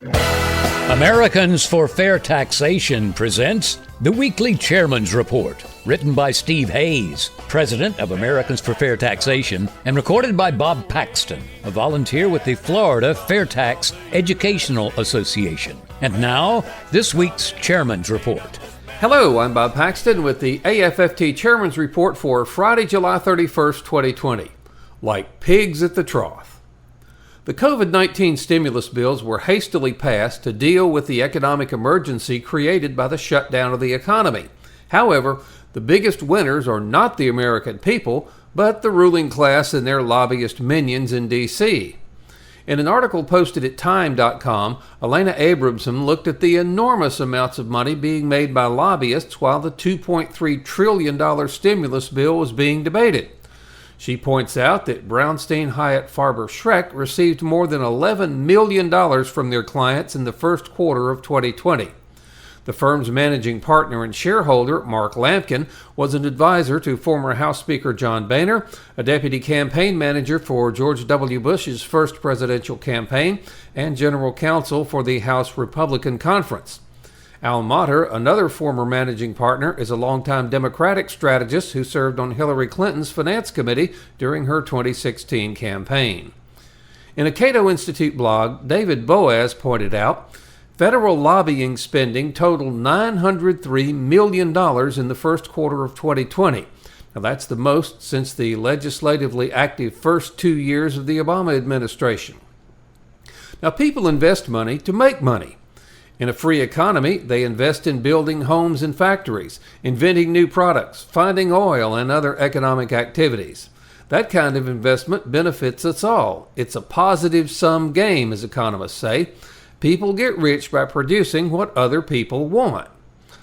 Americans for Fair Taxation presents the Weekly Chairman's Report, written by Steve Hayes, president of Americans for Fair Taxation, and recorded by Bob Paxton, a volunteer with the Florida FAIRtax Educational Association. And now, this week's Chairman's Report. Hello, I'm Bob Paxton with the AFFT Chairman's Report for Friday, July 31st, 2020. Like pigs at the trough. The COVID-19 stimulus bills were hastily passed to deal with the economic emergency created by the shutdown of the economy. However, the biggest winners are not the American people, but the ruling class and their lobbyist minions in D.C. In an article posted at Time.com, Elena Abramson looked at the enormous amounts of money being made by lobbyists while the $2.3 trillion stimulus bill was being debated. She points out that Brownstein Hyatt Farber Schreck received more than $11 million from their clients in the first quarter of 2020. The firm's managing partner and shareholder, Mark Lampkin, was an advisor to former House Speaker John Boehner, a deputy campaign manager for George W. Bush's first presidential campaign, and general counsel for the House Republican Conference. Al Motter, another former managing partner, is a longtime Democratic strategist who served on Hillary Clinton's Finance Committee during her 2016 campaign. In a Cato Institute blog, David Boaz pointed out, federal lobbying spending totaled $903 million in the first quarter of 2020. Now that's the most since the legislatively active first 2 years of the Obama administration. Now people invest money to make money. In a free economy, they invest in building homes and factories, inventing new products, finding oil, and other economic activities. That kind of investment benefits us all. It's a positive-sum game, as economists say. People get rich by producing what other people want.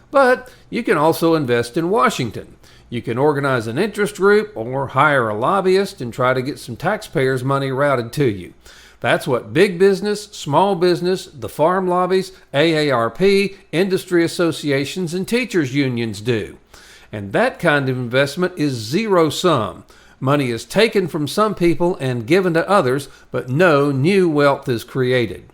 But you can also invest in Washington. You can organize an interest group or hire a lobbyist and try to get some taxpayers' money routed to you. That's what big business, small business, the farm lobbies, AARP, industry associations, and teachers' unions do. And that kind of investment is zero-sum. Money is taken from some people and given to others, but no new wealth is created.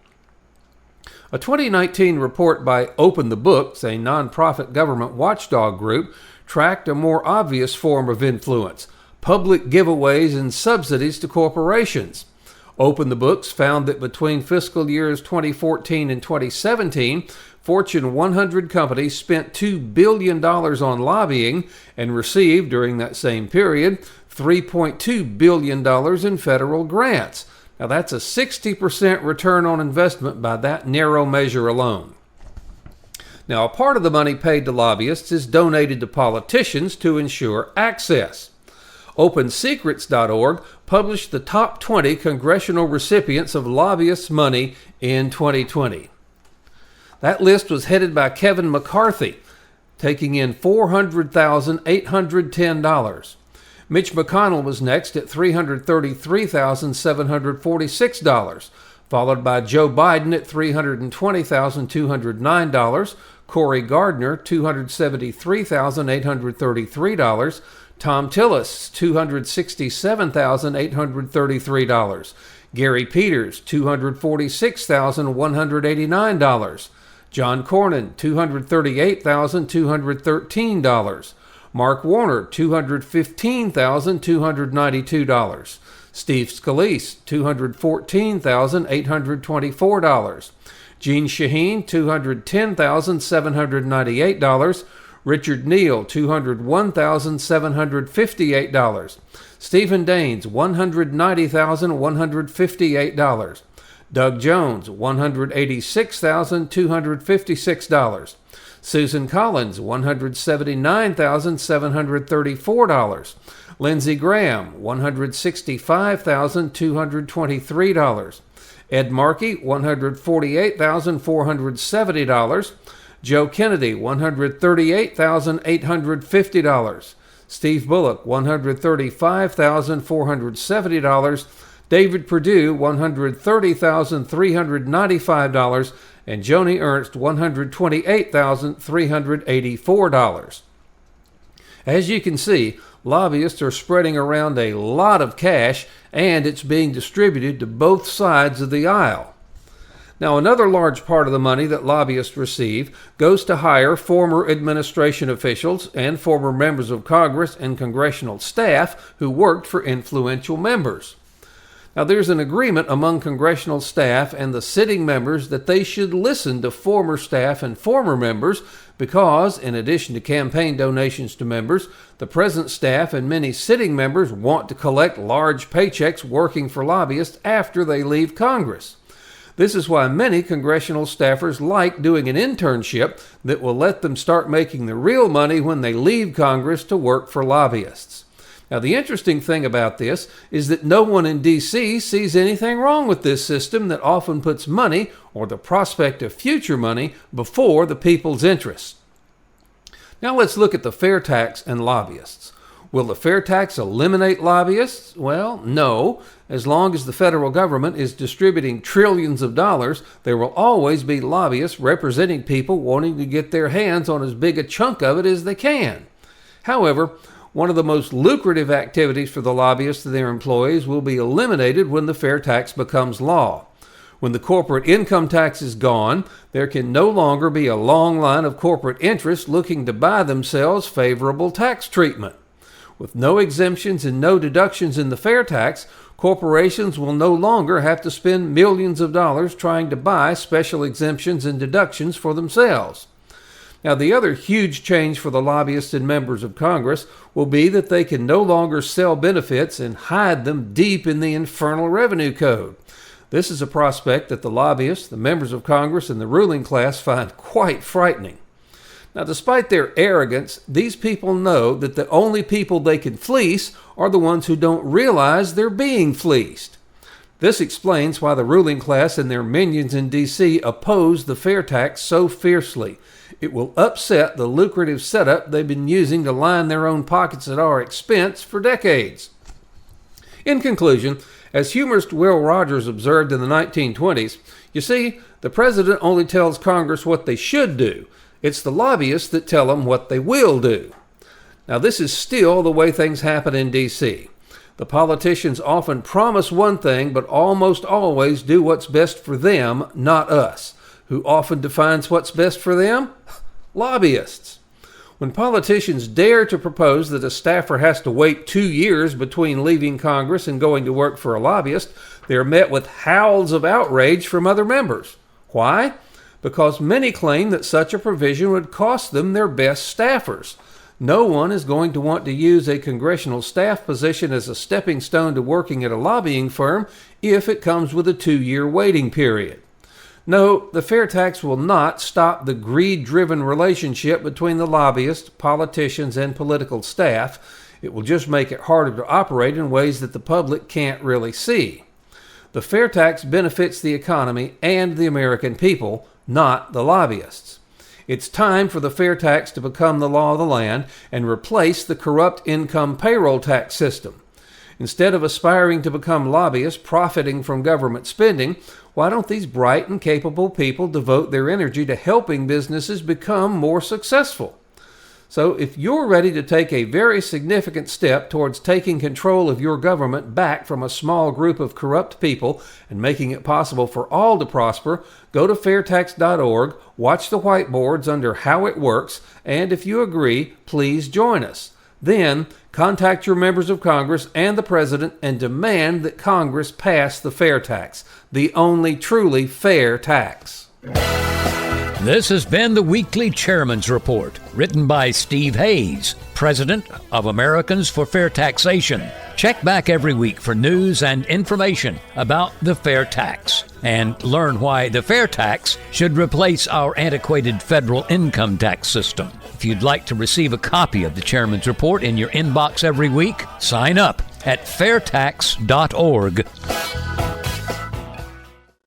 A 2019 report by Open the Books, a nonprofit government watchdog group, tracked a more obvious form of influence: public giveaways and subsidies to corporations. Open the Books found that between fiscal years 2014 and 2017, Fortune 100 companies spent $2 billion on lobbying and received, during that same period, $3.2 billion in federal grants. Now that's a 60% return on investment by that narrow measure alone. Now a part of the money paid to lobbyists is donated to politicians to ensure access. OpenSecrets.org published the top 20 congressional recipients of lobbyists' money in 2020. That list was headed by Kevin McCarthy, taking in $400,810. Mitch McConnell was next at $333,746, followed by Joe Biden at $320,209, Cory Gardner $273,833, Tom Tillis, $267,833. Gary Peters, $246,189. John Cornyn, $238,213. Mark Warner, $215,292. Steve Scalise, $214,824. Gene Shaheen, $210,798. Richard Neal, $201,758. Stephen Daines, $190,158. Doug Jones, $186,256. Susan Collins, $179,734. Lindsey Graham, $165,223. Ed Markey, $148,470. Joe Kennedy, $138,850. Steve Bullock, $135,470. David Perdue, $130,395. And Joni Ernst, $128,384. As you can see, lobbyists are spreading around a lot of cash, and it's being distributed to both sides of the aisle. Now, another large part of the money that lobbyists receive goes to hire former administration officials and former members of Congress and congressional staff who worked for influential members. Now, there's an agreement among congressional staff and the sitting members that they should listen to former staff and former members because, in addition to campaign donations to members, the present staff and many sitting members want to collect large paychecks working for lobbyists after they leave Congress. This is why many congressional staffers like doing an internship that will let them start making the real money when they leave Congress to work for lobbyists. Now, the interesting thing about this is that no one in D.C. sees anything wrong with this system that often puts money, or the prospect of future money, before the people's interests. Now let's look at the FAIRtax and lobbyists. Will the FAIRtax eliminate lobbyists? Well, no. As long as the federal government is distributing trillions of dollars, there will always be lobbyists representing people wanting to get their hands on as big a chunk of it as they can. However, one of the most lucrative activities for the lobbyists and their employees will be eliminated when the FAIRtax becomes law. When the corporate income tax is gone, there can no longer be a long line of corporate interests looking to buy themselves favorable tax treatment. With no exemptions and no deductions in the FAIRtax, corporations will no longer have to spend millions of dollars trying to buy special exemptions and deductions for themselves. Now, the other huge change for the lobbyists and members of Congress will be that they can no longer sell benefits and hide them deep in the Internal Revenue Code. This is a prospect that the lobbyists, the members of Congress, and the ruling class find quite frightening. Now, despite their arrogance, these people know that the only people they can fleece are the ones who don't realize they're being fleeced. This explains why the ruling class and their minions in D.C. oppose the FAIRtax so fiercely. It will upset the lucrative setup they've been using to line their own pockets at our expense for decades. In conclusion, as humorist Will Rogers observed in the 1920s, you see, the president only tells Congress what they should do. It's the lobbyists that tell them what they will do. Now, this is still the way things happen in D.C. The politicians often promise one thing, but almost always do what's best for them, not us. Who often defines what's best for them? Lobbyists. When politicians dare to propose that a staffer has to wait 2 years between leaving Congress and going to work for a lobbyist, they are met with howls of outrage from other members. Why? Because many claim that such a provision would cost them their best staffers. No one is going to want to use a congressional staff position as a stepping stone to working at a lobbying firm if it comes with a 2-year waiting period. No, the FAIRtax will not stop the greed-driven relationship between the lobbyists, politicians, and political staff. It will just make it harder to operate in ways that the public can't really see. The FAIRtax benefits the economy and the American people, not the lobbyists. It's time for the FAIRtax to become the law of the land and replace the corrupt income payroll tax system. Instead of aspiring to become lobbyists profiting from government spending, why don't these bright and capable people devote their energy to helping businesses become more successful? So if you're ready to take a very significant step towards taking control of your government back from a small group of corrupt people and making it possible for all to prosper, go to fairtax.org, watch the whiteboards under How It Works, and if you agree, please join us. Then, contact your members of Congress and the President and demand that Congress pass the FAIRtax, the only truly fair tax. This has been the Weekly Chairman's Report, written by Steve Hayes, President of Americans for Fair Taxation. Check back every week for news and information about the fair tax and learn why the fair tax should replace our antiquated federal income tax system. If you'd like to receive a copy of the Chairman's Report in your inbox every week, sign up at fairtax.org.